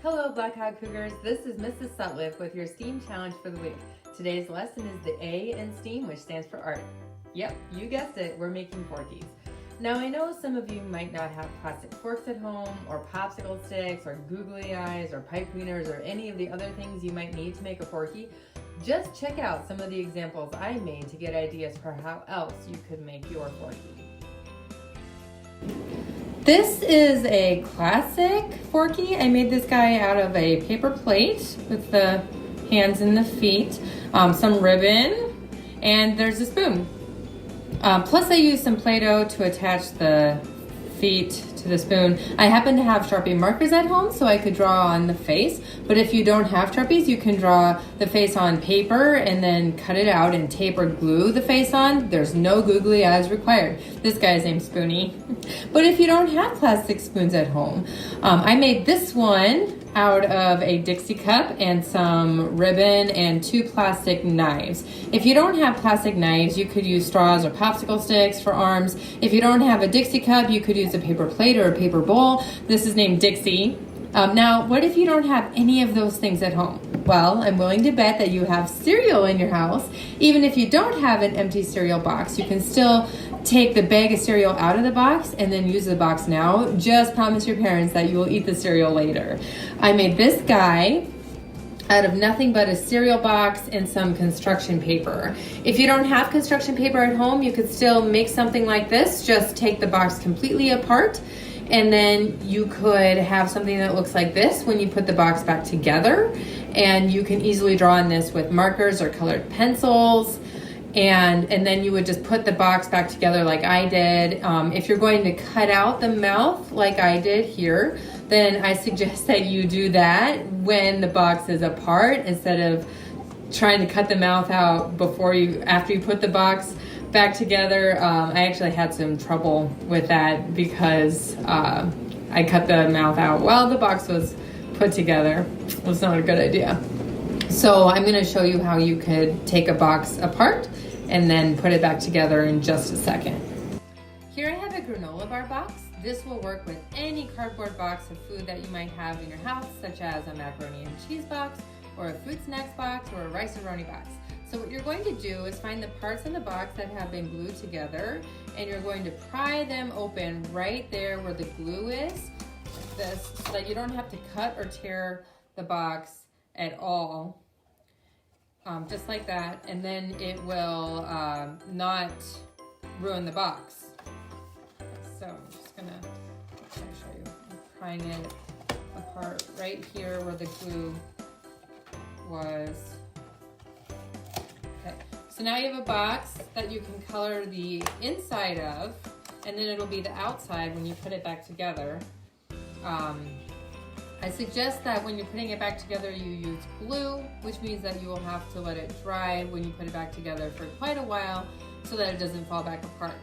Hello Black Hog Cougars, this is Mrs. Sutliff with your STEAM challenge for the week. Today's lesson is the A in STEAM, which stands for art. Yep, you guessed it, we're making Forkies. Now I know some of you might not have plastic forks at home, or popsicle sticks, or googly eyes, or pipe cleaners, or any of the other things you might need to make a Forky. Just check out some of the examples I made to get ideas for how else you could make your Forky. This is a classic Forky. I made this guy out of a paper plate with the hands and the feet, some ribbon, and there's a spoon. Plus I used some Play-Doh to attach the feet to the spoon. I happen to have Sharpie markers at home so I could draw on the face, but if you don't have Sharpies, you can draw the face on paper and then cut it out and tape or glue the face on. There's no googly eyes required. This guy's named Spoony. But if you don't have plastic spoons at home, I made this one out of a Dixie cup and some ribbon and 2 plastic knives. If you don't have plastic knives, you could use straws or popsicle sticks for arms. If you don't have a Dixie cup, you could use a paper plate or a paper bowl. This is named Dixie. Now, what if you don't have any of those things at home? Well, I'm willing to bet that you have cereal in your house. Even if you don't have an empty cereal box, you can still take the bag of cereal out of the box and then use the box now. Just promise your parents that you will eat the cereal later. I made this guy out of nothing but a cereal box and some construction paper. If you don't have construction paper at home, you could still make something like this. Just take the box completely apart, and then you could have something that looks like this when you put the box back together. And you can easily draw on this with markers or colored pencils. And then you would just put the box back together like I did. If you're going to cut out the mouth like I did here, then I suggest that you do that when the box is apart instead of trying to cut the mouth out after you put the box back together. I actually had some trouble with that because I cut the mouth out while the box was put together. It was not a good idea. So I'm going to show you how you could take a box apart and then put it back together in just a second. Here I have a granola bar box. This will work with any cardboard box of food that you might have in your house, such as a macaroni and cheese box, or a fruit snacks box, or a rice-a-roni box. So what you're going to do is find the parts in the box that have been glued together, and you're going to pry them open right there where the glue is, like this, so that you don't have to cut or tear the box at all. Just like that, and then it will not ruin the box. So I'm just gonna show you. I'm prying it apart right here where the glue was. Okay, so now you have a box that you can color the inside of, and then it'll be the outside when you put it back together. I suggest that when you're putting it back together, you use glue, which means that you will have to let it dry when you put it back together for quite a while so that it doesn't fall back apart.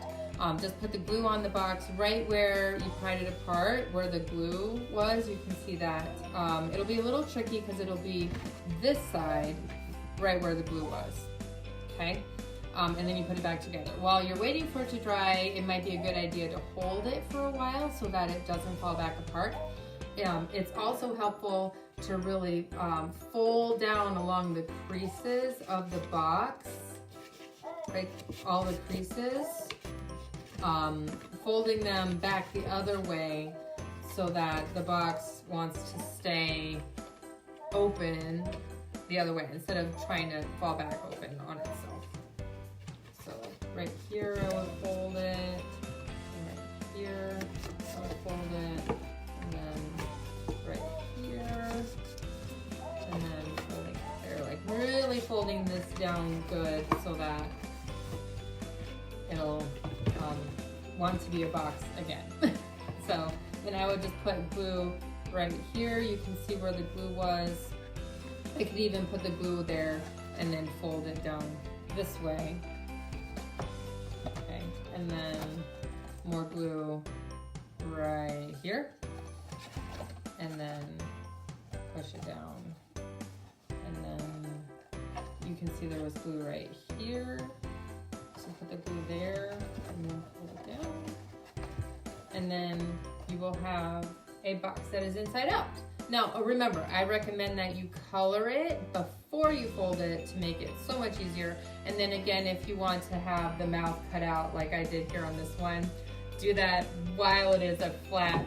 Just put the glue on the box right where you pried it apart, where the glue was. You can see that. It'll be a little tricky because it'll be this side, right where the glue was. Okay? And then you put it back together. While you're waiting for it to dry, it might be a good idea to hold it for a while so that it doesn't fall back apart. It's also helpful to really fold down along the creases of the box, right? All the creases, folding them back the other way so that the box wants to stay open the other way instead of trying to fall back open on itself. So right here I would fold it, and right here I would fold it. And then folding it there, like really folding this down good so that it'll want to be a box again. So then I would just put glue right here. You can see where the glue was. I could even put the glue there and then fold it down this way. Okay, and then more glue right here. And then push it down. And then you can see there was glue right here. So put the glue there and then pull it down. And then you will have a box that is inside out. Now, remember, I recommend that you color it before you fold it to make it so much easier. And then again, if you want to have the mouth cut out like I did here on this one, do that while it is a flat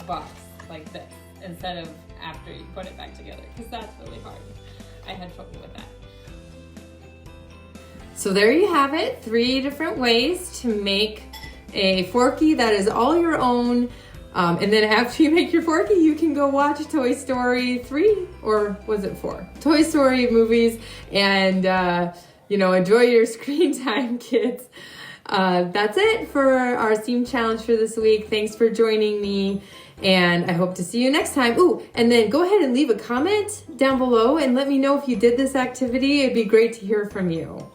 box like this, instead of after you put it back together, because that's really hard. I had trouble with that. So there you have it, 3 different ways to make a Forky that is all your own. And then after you make your Forky, you can go watch Toy Story 3, or was it 4? Toy Story movies, and enjoy your screen time, kids. That's it for our theme challenge for this week. Thanks for joining me, and I hope to see you next time. Ooh, and then go ahead and leave a comment down below and let me know if you did this activity. It'd be great to hear from you.